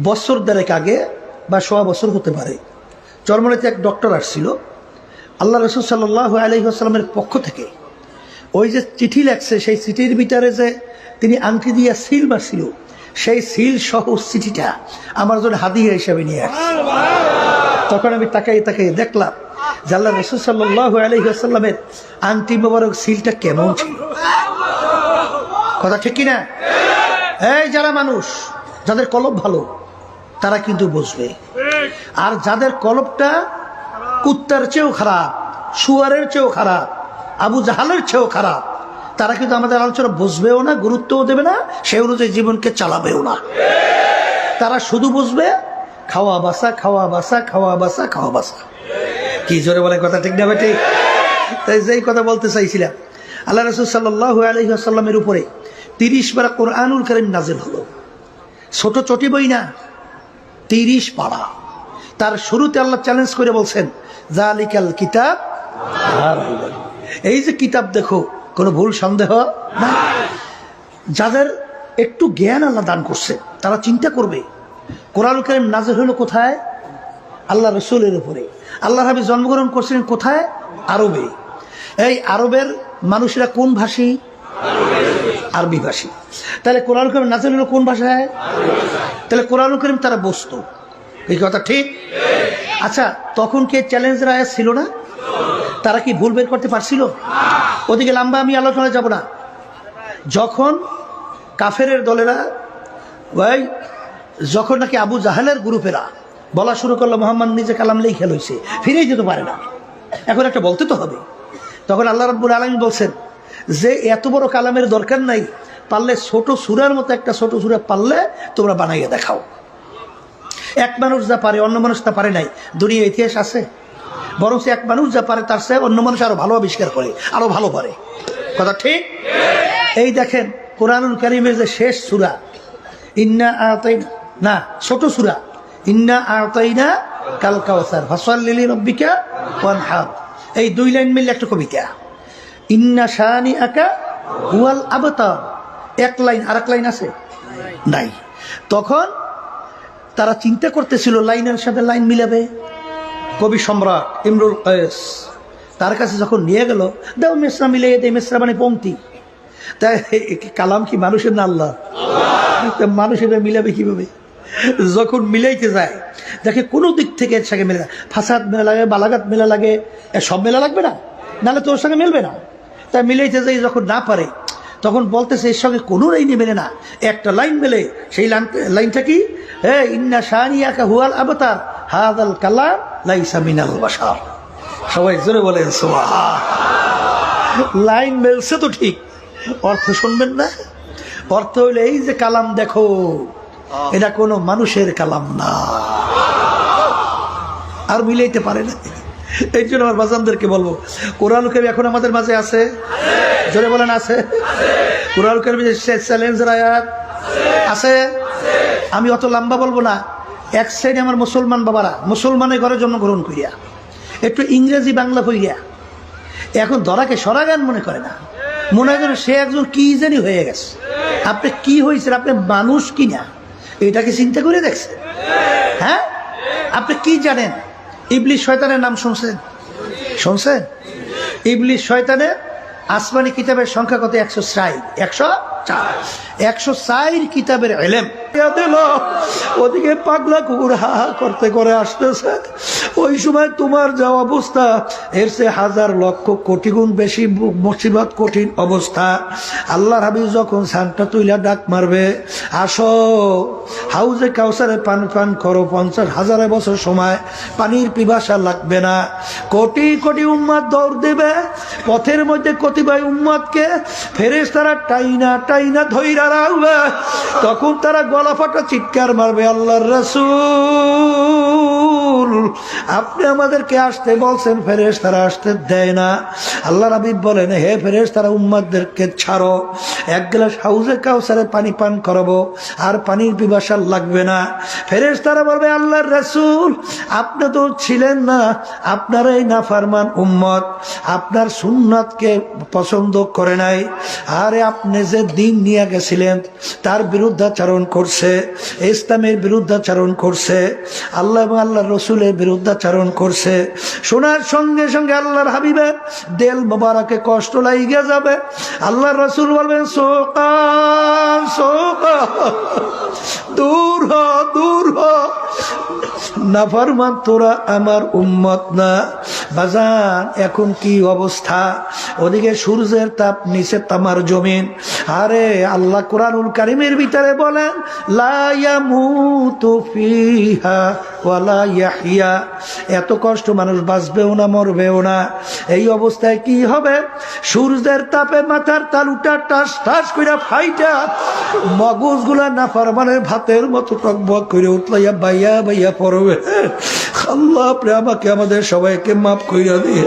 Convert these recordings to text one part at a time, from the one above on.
বছর দেড়েক আগে বা 100 বছর হতে পারে, চরমনাইতে এক ডক্টর আসছিল। আল্লাহ রসুল সাল্লাল্লাহু আলাইহি ওয়াসাল্লামের পক্ষ থেকে ওই যে চিঠি লেখছে, সেই চিঠির ভিতরে যে তিনি আংটি দিয়া সিল মারছিল, সেই সিল সহ চিঠিটা আমার জন্য হাদিয়া হিসাবে নিয়ে আসছে। তখন আমি তাকাই তাকাই দেখলাম যে আল্লাহ রসুল সাল্লাল্লাহু আলাইহি ওয়াসাল্লামের আংটি মোবারক সিলটা কেমন ছিল। কথা ঠিক কিনা? এই যারা মানুষ, যাদের কলব ভালো তারা কিন্তু বুঝবে, আর যাদের কলবটা কুত্তার চেয়েও খারাপ, শুয়ারের চেয়েও খারাপ, আবু জাহালের চেয়েও খারাপ, তারা কিন্তু আমাদের আলোচনা বুঝবেও না, গুরুত্বও দেবে না, সে অনুযায়ী জীবনকে চালাবেও না। তারা শুধু বুঝবে খাওয়া বাসা, খাওয়া বাসা, খাওয়া বাসা, খাওয়া বাসা। কি জোরে বলে কথা ঠিক না বেটি? তাই যেই কথা বলতে চাইছিলাম, আল্লাহ রাসূল সাল্লাল্লাহু আলাইহি ওয়াসাল্লামের উপরে 30 পারা কোরআনুল কারীম নাযিল হলো। ছোট চটি বই না, 30 পারা। তার শুরুতে আল্লাহ চ্যালেঞ্জ করে বলছেন, যালিকাল কিতাব, এই যে কিতাব দেখো, কোনো ভুল সন্দেহ না। যাদের একটু জ্ঞান আল্লাহ দান করছে তারা চিন্তা করবে কোরআনুল কারীম নাযিল হলো কোথায়? আল্লাহ রসুলের উপরে। আল্লাহ নবী জন্মগ্রহণ করছিলেন কোথায়? আরবে। এই আরবের মানুষেরা কোন ভাষী? আরবি ভাষী। তাহলে কোরআনুল কারীম নাযিল হলো কোন ভাষায়? তাহলে কোরআনুল কারীম তারা বুঝতো। এই কথা ঠিক? আচ্ছা, তখন কে চ্যালেঞ্জের আয়াত ছিল না? তারা কি ভুল বের করতে পারছিল? ওদিকে লম্বা আমি আলোচনায় যাব না। যখন কাফেরের দলেরা ভাই, যখন নাকি আবু জাহেলের গ্রুপেরা বলা শুরু করলো মোহাম্মদ নিজে কালাম লিখে লইছে, ফিরেই যেতে পারে না, এখন একটা বলতে তো হবে। তখন আল্লাহ রাব্বুল আলামিন বলছেন যে এত বড় কালামের দরকার নাই, পারলে ছোট সূরার মতো একটা ছোট সূরা পারলে তোমরা বানাইয়া দেখাও। এক মানুষ যা পারে অন্য মানুষ তা পারে নাই, দুনিয়া ইতিহাস আছে। বরং এক মানুষ যা পারে তার চেয়ে অন্য মানুষ আরো ভালো আবিষ্কার করে, আরো ভালো পারে। কথা ঠিক? এই দেখেন কোরআনুল কারীমের যে শেষ সূরা, ইন্না আতাইনা, না ছোট সূরা, ইন্না আতাইনা কাল কাউসার ফাসাল্লি লিরাব্বিকা ওয়ানহার, এই 2 লাইন মিলে একটা কবিতা। ইন্না শানিআকা হুয়াল আবতার, এক লাইন, আর এক লাইন আছে নাই। তখন তারা চিন্তা করতেছিল লাইনের সাথে লাইন মিলাবে। কবি সম্রাট ইমরুল কায়েস তার কাছে যখন নিয়ে গেল, দাও মেসরা মিলিয়ে দেয়, মেসরা মানে পংক্তি। তাই কালাম কি মানুষের না আল্লাহ? মানুষের মিলাবে কিভাবে? যখন মিলাইতে যায় দেখে কোনো দিক থেকে এর সঙ্গে মেলে না, ফাসাদ মেলা লাগে, বালাগাত মেলা লাগে, সব মেলা লাগবে না, নাহলে তোর সঙ্গে মিলবে না। তাই মিলাইতে যাই যখন না পারে, তখন বলতেছে এর সঙ্গে কোনো লাইনে মেলে না, একটা লাইন মেলে। সেই লাইনটা কি? হে ইন্না শানিআকা হুয়াল আবতার হাযাল কালাম লাইসা মিনাল বাশার। সবাই জোরে বলেন সুবহান। লাইন মেলছে তো ঠিক, অর্থ শুনবেন না। অর্থ হইলে এই যে কালাম দেখো, এটা কোনো মানুষের কালাম না, আর মিলাইতে পারে না। এই জন্য আমার বাজানদেরকে বলবো, কোরআনুল কারীম এখন আমাদের মাঝে আছে, জোরে বলেন আছে। কোরআনুল কারীমের শেষ চ্যালেঞ্জের আয়াত আছে। আমি অত লম্বা বলবো না। এক সাইডে আমার মুসলমান বাবারা, মুসলমানের ঘরে জন্মগ্রহণ করিয়া একটু ইংরেজি বাংলা কইয়া এখন ধরাকে সরাগান মনে করে না, মনে হয় যেন সে একজন কি জানি হয়ে গেছে। আপনি কি হয়েছেন? আপনি মানুষ কি না, এটাকে চিন্তা করে দেখছেন? হ্যাঁ, আপনি কি জানেন? ইবলিস শয়তানের নাম শুনছেন? শুনছেন? ইবলিস শয়তানের আসমানি কিতাবের সংখ্যা কত? 104। 104 কিতাবের ইলম দিল। ওদিকে পাগলা কুকুর হা হা করতে করে আসতেছে। ওই সময় তোমার যা অবস্থা, এর সে 1000 লক্ষ কোটি গুণ বেশি মুসিবত, কঠিন অবস্থা। আল্লাহর হাবিব যখন সানটা তুইলা ডাক মারবে, আসো হাউজে কাউসারে পান পান করো, 50,000 বছর সময় পানির পিপাসা লাগবে না। কোটি কোটি উম্মত দৌড় দেবে, পথের মধ্যে কতিপয় উম্মতকে ফেরেশতারা টাইনা টাইনা ধইরা রাখবে। তখন তারা গলা ফাটা চিৎকার মারবে, আল্লাহর রাসূল আপনি আমাদেরকে আসতে বলছেন, ফেরেশতারা আসতে দেয় না। আল্লাহর হাবিব বলেন, হে ফেরেশতারা, উম্মতদেরকে ছাড়ো, এক গ্লাস হাউজে কাউসারে পানি পান করাবো, আর পানির পিপাসা লাগবে না। ফেরেশতারা বলবে, আল্লাহর রাসূল, আপনি তো ছিলেন না, আপনার এই নাফরমান উম্মত আপনার সুন্নাতকে পছন্দ করে নাই, আরে আপনি যে দিন নিয়ে গেছিলেন তার বিরুদ্ধাচরণ করছে, ইসলামের বিরুদ্ধাচরণ করছে, আল্লাহ এবং আল্লাহর রসুলের বিরুদ্ধাচরণ করছে। শোনার সঙ্গে সঙ্গে আল্লাহর হাবিবের দেল মোবারকে কষ্ট লাগিয়ে যাবে। আল্লাহর রসুল বলবেন, সোকা সোকা, দূর হ, দূর হ, নাফরমান তোরা আমার উম্মত না। বাজান, এখন কি অবস্থা? ওদিকে সূর্যের তাপ, নিচে তামার জমিন। আরে আল্লাহ কোরআনুল কারীমের ভিতরে বলেন, লা ইয়ামুতু ফিহা ওয়ালা ইয়াহইয়া, এত কষ্ট মানুষ বাঁচবেও না, মরবেও না। এই অবস্থায় কি হবে? সূর্যের তাপে মাথার তালুটা টাস টাস কইরা ফাইটা মগজগুলা নাফরমানের ভাতের মতো টকবক করে উতলাইয়া বাইয়া বাইয়া পড়বে। আল্লাহ আপনি আমাকে, আমাদের সবাইকে মাফ কইরা দিয়ে।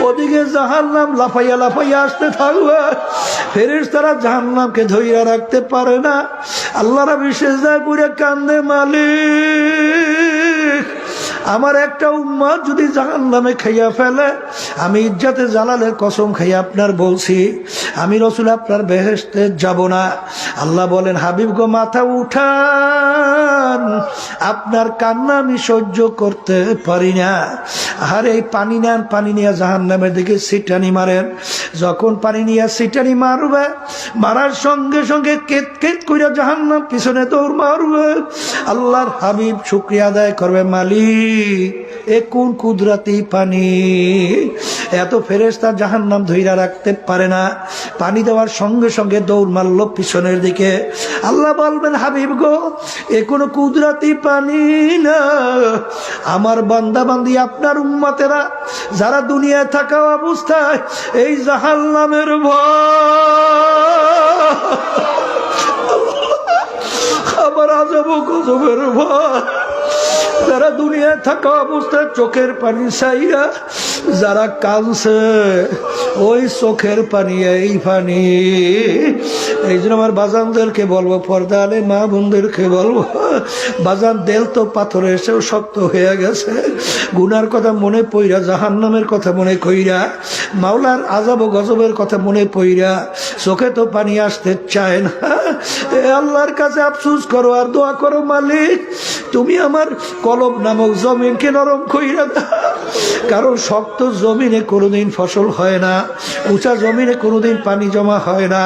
ওদিকে জাহান্নাম লাফাইয়া লাফাইয়া আসতে থাকবে, ফেরেশতারা জাহান্নামকে ধইরা রাখতে পারে না। আল্লাহর বিশেষদা করে কান্দে, মালিক, আমার একটা উম্মত যদি জাহান্নামে খাইয়া ফেলে, আমি ইজ্জতে জালালের কসম খাইয়া আপনার বলছি, আমি রসুল আপনার বেহেশতে যাব না। আল্লাহ বলেন, হাবিব গো, মাথা উঠান, আপনার কান্না আমি সহ্য করতে পারি না। আর এই পানি নেন, পানি নিয়ে জাহান্নামের দিকে সিটানি মারেন। যখন পানি নিয়ে সিটানি মারবে, মারার সঙ্গে সঙ্গে কেত কেত কইরা জাহান্নাম পিছনে দৌড় মারবে। আল্লাহর হাবিব শুকরিয়া আদায় করবে, মালিক, এ কোন কুদরতি পানি, এত ফেরেশতা জাহান্নাম ধইরা রাখতে পারে না। পানি দেওয়ার সঙ্গে সঙ্গে দৌড় মারল পিছনের দিকে। আল্লাহ বলবেন, হাবিব গো, এ কোনো কুদরতি পানি না, আমার বান্দা বান্দি আপনার উম্মতেরা যারা দুনিয়ায় থাকা অবস্থায় এই জাহান্নামের ভয়, আমার আযাব গজবের ভয়, যারা দুনিয়ায় থাকা অবস্থায় চোখের পানি চাইরা যারা কাঁদছে, ওই চোখের পানি, এই পানি। এই জন্য আমার বাজানদেরকে বলবো, পর্দা আলে মা বোনদেরকে বলবো, বাজান, দেল তো পাথরে এসেও শক্ত হয়ে গেছে। গুনার কথা মনে পইরা, জাহান্নামের কথা মনে কইরা, মাওলার আযাব গজবের কথা মনে পইরা চোখে তো পানি আসতে চায় না। এ আল্লাহর কাছে আফসোস করো আর দোয়া করো, মালিক, তুমি আমার কলব নামক জমিনকে নরম কইরা দাও। কারণ শক্ত জমিনে কোনোদিন ফসল হয় না, উঁচা জমিনে কোনোদিন পানি জমা হয় না।